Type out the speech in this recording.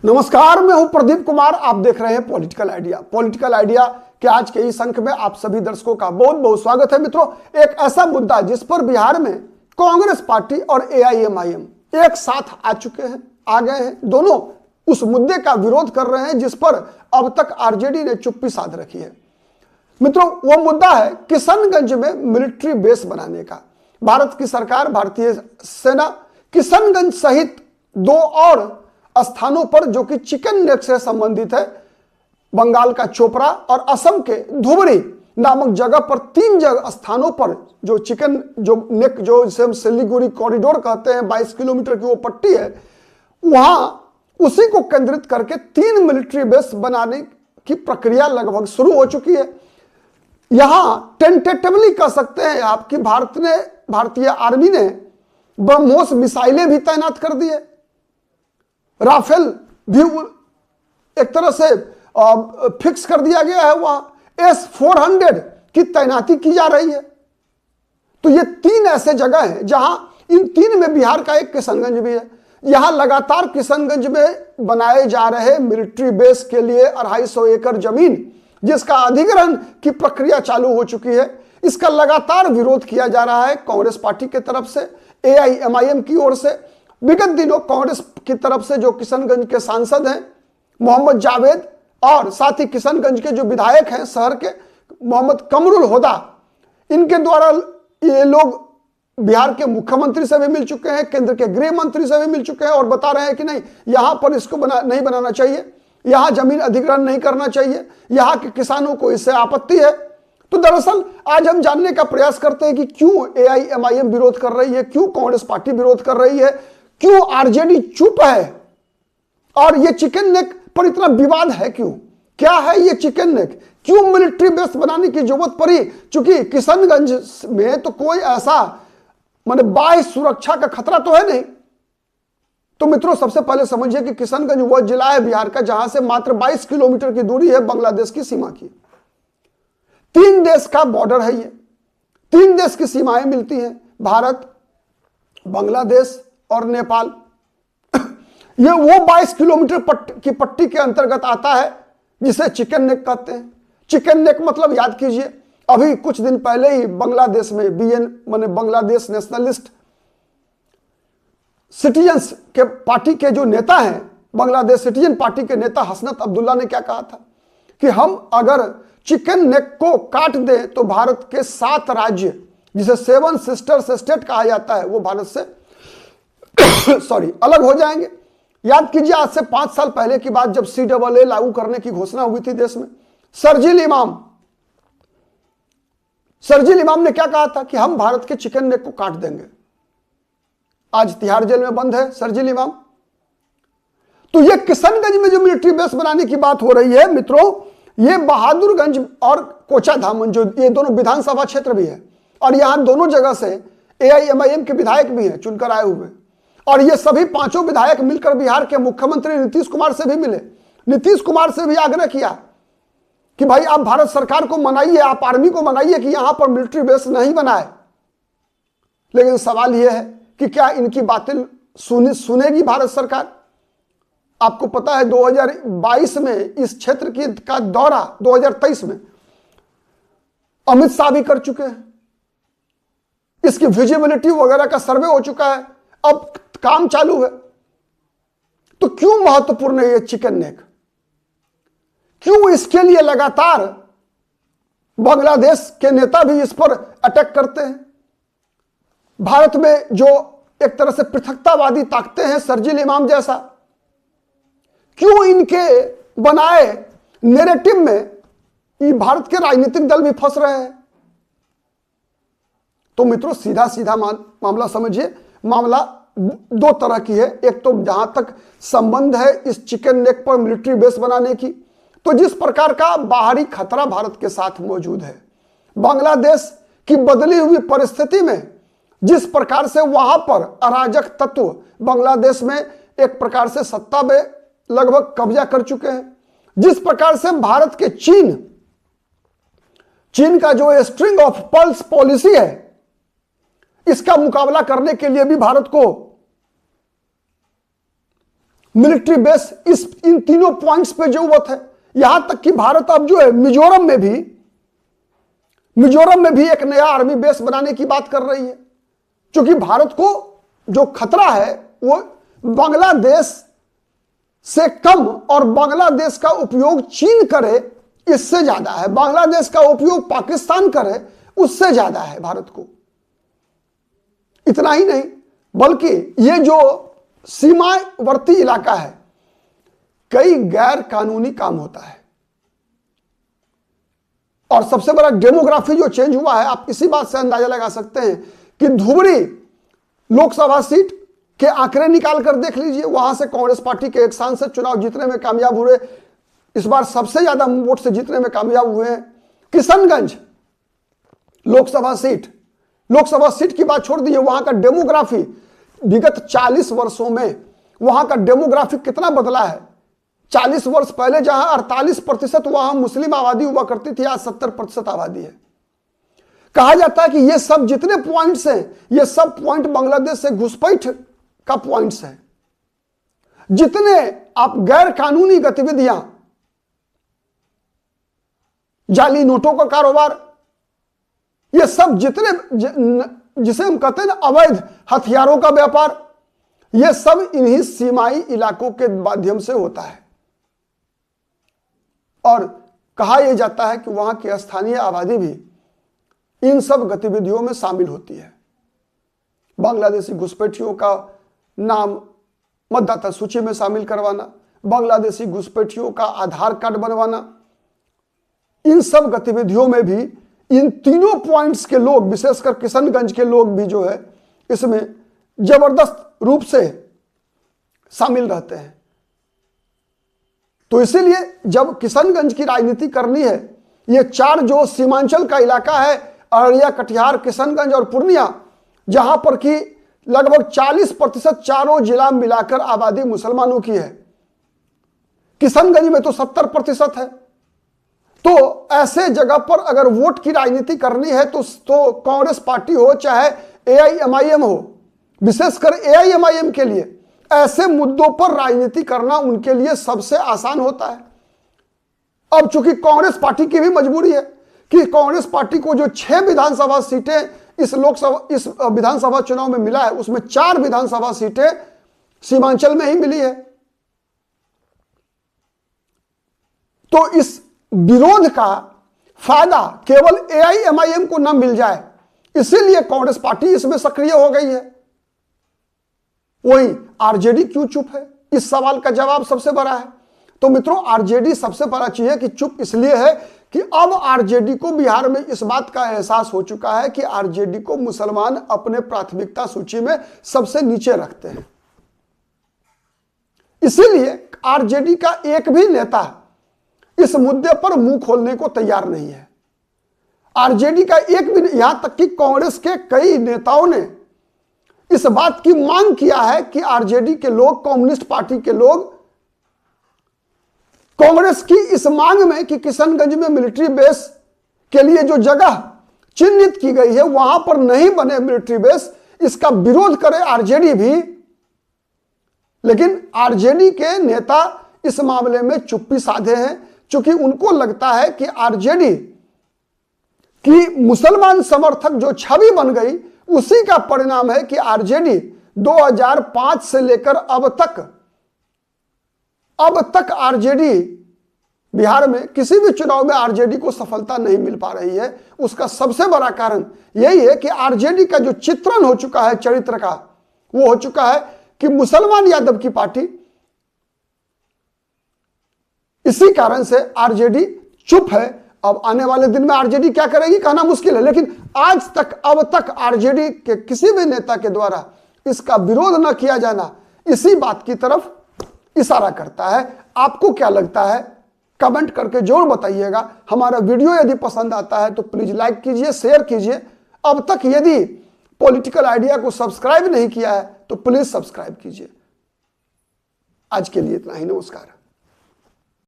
नमस्कार, मैं हूं प्रदीप कुमार। आप देख रहे हैं पॉलिटिकल आइडिया। पॉलिटिकल आइडिया के आज के इस अंक में आप सभी दर्शकों का बहुत बहुत स्वागत है। मित्रों, एक ऐसा मुद्दा जिस पर बिहार में कांग्रेस पार्टी और एआईएमआईएम एक साथ आ गए हैं। दोनों उस मुद्दे का विरोध कर रहे हैं जिस पर अब तक आरजेडी ने चुप्पी साध रखी है। मित्रों, वो मुद्दा है किशनगंज में मिलिट्री बेस बनाने का। भारत की सरकार, भारतीय सेना किशनगंज सहित दो और स्थानों पर जो कि चिकन नेक से संबंधित है, बंगाल का चोपड़ा और असम के धुबरी नामक जगह पर तीन जगह स्थानों पर जो चिकन जो नेक जो जिसे हम सिलीगुड़ी कॉरिडोर कहते हैं, 22 किलोमीटर की वो पट्टी है, वहां उसी को केंद्रित करके 3 मिलिट्री बेस बनाने की प्रक्रिया लगभग शुरू हो चुकी है। यहां टेंटेटिवली कह सकते हैं आप कि भारतीय आर्मी ने ब्रह्मोस मिसाइलें भी तैनात कर दी है। राफेल भी एक तरह से फिक्स कर दिया गया है। वहां S-400 की तैनाती की जा रही है। तो ये 3 ऐसे जगह हैं जहां इन 3 में बिहार का एक किशनगंज भी है। यहां लगातार किशनगंज में बनाए जा रहे मिलिट्री बेस के लिए 250 एकड़ जमीन जिसका अधिग्रहण की प्रक्रिया चालू हो चुकी है, इसका लगातार विरोध किया जा रहा है कांग्रेस पार्टी की तरफ से, एआईएमआईएम की ओर से। विगत दिनों कांग्रेस की तरफ से जो किशनगंज के सांसद हैं मोहम्मद जावेद और साथ ही किशनगंज के जो विधायक हैं शहर के मोहम्मद कमरुल होदा, इनके द्वारा ये लोग बिहार के मुख्यमंत्री से भी मिल चुके हैं, केंद्र के गृह मंत्री से भी मिल चुके हैं और बता रहे हैं कि नहीं, यहां पर इसको नहीं बनाना चाहिए, यहां जमीन अधिग्रहण नहीं करना चाहिए, यहां के किसानों को इससे आपत्ति है। तो दरअसल आज हम जानने का प्रयास करते हैं कि क्यों एआईएमआईएम विरोध कर रही है, क्यों कांग्रेस पार्टी विरोध कर रही है, क्यों आरजेडी चुप है और ये चिकन नेक पर इतना विवाद है क्यों? क्या है ये चिकन नेक? क्यों मिलिट्री बेस बनाने की जरूरत पड़ी? चूंकि किशनगंज में तो कोई ऐसा माने बाह्य सुरक्षा का खतरा तो है नहीं। तो मित्रों, सबसे पहले समझिए कि किशनगंज वह जिला है बिहार का जहां से मात्र 22 किलोमीटर की दूरी है बांग्लादेश की सीमा की। 3 देश का बॉर्डर है ये, 3 देश की सीमाएं मिलती हैं, भारत, बांग्लादेश और नेपाल। ये वो 22 किलोमीटर की पट्टी के अंतर्गत आता है जिसे चिकन नेक कहते हैं। चिकन नेक मतलब याद कीजिए, अभी कुछ दिन पहले ही बांग्लादेश में माने बांग्लादेश नेशनलिस्ट सिटीजन्स के पार्टी के जो नेता हैं, बांग्लादेश सिटीजन पार्टी के नेता हसनत अब्दुल्ला ने क्या कहा था कि हम अगर चिकन नेक को काट दें तो भारत के 7 राज्य जिसे 7 सिस्टर्स स्टेट कहा जाता है वो भारत से अलग हो जाएंगे। याद कीजिए, आज से 5 साल पहले की बात, जब CAA लागू करने की घोषणा हुई थी देश में, शर्जील इमाम ने क्या कहा था कि हम भारत के चिकन नेक को काट देंगे। आज तिहाड़ जेल में बंद है शर्जील इमाम। तो ये किशनगंज में जो मिलिट्री बेस बनाने की बात हो रही है मित्रों, ये बहादुरगंज और कोचाधामन जो ये दोनों विधानसभा क्षेत्र भी है और यहां दोनों जगह से एआईएमआईएम के विधायक भी हैं चुनकर आए हुए। और ये सभी 5 विधायक मिलकर बिहार के मुख्यमंत्री नीतीश कुमार से भी मिले, नीतीश कुमार से भी आग्रह किया कि भाई आप भारत सरकार को मनाइए, आप आर्मी को मनाइए कि यहां पर मिलिट्री बेस नहीं बनाए। लेकिन सवाल यह है कि क्या इनकी बातें सुनेगी भारत सरकार? आपको पता है 2022 में इस क्षेत्र का दौरा 2023 में अमित शाह भी कर चुके हैं, इसकी विजिबिलिटी वगैरह का सर्वे हो चुका है, अब काम चालू है। तो क्यों महत्वपूर्ण है ये चिकन नेक? क्यों इसके लिए लगातार बांग्लादेश के नेता भी इस पर अटैक करते हैं? भारत में जो एक तरह से पृथकतावादी ताकतें हैं, शर्जील इमाम जैसा, क्यों इनके बनाए नैरेटिव में ये भारत के राजनीतिक दल भी फंस रहे हैं? तो मित्रों, सीधा सीधा मामला समझिए। मामला 2 तरह की है। एक तो जहां तक संबंध है इस चिकन नेक पर मिलिट्री बेस बनाने की, तो जिस प्रकार का बाहरी खतरा भारत के साथ मौजूद है, बांग्लादेश की बदली हुई परिस्थिति में जिस प्रकार से वहां पर अराजक तत्व बांग्लादेश में एक प्रकार से सत्ता में लगभग कब्जा कर चुके हैं, जिस प्रकार से भारत के चीन का जो स्ट्रिंग ऑफ पर्ल्स पॉलिसी है, इसका मुकाबला करने के लिए भी भारत को मिलिट्री बेस, इन तीनों पॉइंट्स पे जरूरत है। यहां तक कि भारत अब जो है मिजोरम में भी एक नया आर्मी बेस बनाने की बात कर रही है, क्योंकि भारत को जो खतरा है वो बांग्लादेश से कम और बांग्लादेश का उपयोग चीन करे इससे ज्यादा है, बांग्लादेश का उपयोग पाकिस्तान करे उससे ज्यादा है भारत को। इतना ही नहीं बल्कि ये जो सीमावर्ती इलाका है, कई गैर कानूनी काम होता है, और सबसे बड़ा डेमोग्राफी जो चेंज हुआ है, आप इसी बात से अंदाजा लगा सकते हैं कि धुबरी लोकसभा सीट के आंकड़े निकाल कर देख लीजिए। वहां से कांग्रेस पार्टी के एक सांसद चुनाव जीतने में कामयाब हुए, इस बार सबसे ज्यादा वोट से जीतने में कामयाब हुए हैं। किशनगंज लोकसभा सीट की बात छोड़ दीजिए, वहां का डेमोग्राफी विगत 40 वर्षों में वहां का डेमोग्राफी कितना बदला है। 40 वर्ष पहले जहां 48% वहां मुस्लिम आबादी हुआ करती थी, आज 70% आबादी है। कहा जाता है कि ये सब जितने पॉइंट्स हैं, ये सब पॉइंट बांग्लादेश से घुसपैठ का पॉइंट्स है। जितने आप गैर कानूनी गतिविधियां, जाली नोटों का कारोबार, ये सब जिसे हम कहते हैं ना अवैध हथियारों का व्यापार, ये सब इन्हीं सीमाई इलाकों के माध्यम से होता है। और कहा यह जाता है कि वहां की स्थानीय आबादी भी इन सब गतिविधियों में शामिल होती है। बांग्लादेशी घुसपैठियों का नाम मतदाता सूची में शामिल करवाना, बांग्लादेशी घुसपैठियों का आधार कार्ड बनवाना, इन सब गतिविधियों में भी इन तीनों पॉइंट्स के लोग, विशेषकर किशनगंज के लोग भी जो है इसमें जबरदस्त रूप से शामिल रहते हैं। तो इसीलिए जब किशनगंज की राजनीति करनी है, ये चार जो सीमांचल का इलाका है, अररिया, कटिहार, किशनगंज और पूर्णिया, जहां पर कि लगभग 40% चारों जिला मिलाकर आबादी मुसलमानों की है, किशनगंज में तो 70% है। तो ऐसे जगह पर अगर वोट की राजनीति करनी है तो कांग्रेस पार्टी हो चाहे एआईएमआईएम हो, विशेषकर एआईएमआईएम के लिए ऐसे मुद्दों पर राजनीति करना उनके लिए सबसे आसान होता है। अब चूंकि कांग्रेस पार्टी की भी मजबूरी है कि कांग्रेस पार्टी को जो 6 विधानसभा सीटें इस विधानसभा चुनाव में मिला है, उसमें 4 विधानसभा सीटें सीमांचल में ही मिली है। तो इस विरोध का फायदा केवल एआईएमआईएम को न मिल जाए, इसीलिए कांग्रेस पार्टी इसमें सक्रिय हो गई है। वही आरजेडी क्यों चुप है, इस सवाल का जवाब सबसे बड़ा है। तो मित्रों, आरजेडी सबसे बड़ा चीज है कि चुप इसलिए है कि अब आरजेडी को बिहार में इस बात का एहसास हो चुका है कि आरजेडी को मुसलमान अपने प्राथमिकता सूची में सबसे नीचे रखते हैं। इसीलिए आरजेडी का एक भी नेता इस मुद्दे पर मुंह खोलने को तैयार नहीं है। आरजेडी का एक भी, यहां तक कि कांग्रेस के कई नेताओं ने इस बात की मांग किया है कि आरजेडी के लोग, कम्युनिस्ट पार्टी के लोग कांग्रेस की इस मांग में कि किशनगंज में मिलिट्री बेस के लिए जो जगह चिन्हित की गई है वहां पर नहीं बने मिलिट्री बेस, इसका विरोध करे आरजेडी भी। लेकिन आरजेडी के नेता इस मामले में चुप्पी साधे हैं, क्योंकि उनको लगता है कि आरजेडी की मुसलमान समर्थक जो छवि बन गई, उसी का परिणाम है कि आरजेडी 2005 से लेकर अब तक आरजेडी बिहार में किसी भी चुनाव में आरजेडी को सफलता नहीं मिल पा रही है। उसका सबसे बड़ा कारण यही है कि आरजेडी का जो चित्रण हो चुका है चरित्र का, वो हो चुका है कि मुसलमान यादव की पार्टी। इसी कारण से आरजेडी चुप है। अब आने वाले दिन में आरजेडी क्या करेगी कहना मुश्किल है, लेकिन अब तक आरजेडी के किसी भी नेता के द्वारा इसका विरोध न किया जाना इसी बात की तरफ इशारा करता है। आपको क्या लगता है, कमेंट करके जरूर बताइएगा। हमारा वीडियो यदि पसंद आता है तो प्लीज लाइक कीजिए, शेयर कीजिए। अब तक यदि पॉलिटिकल आइडिया को सब्सक्राइब नहीं किया है तो प्लीज सब्सक्राइब कीजिए। आज के लिए इतना ही, नमस्कार।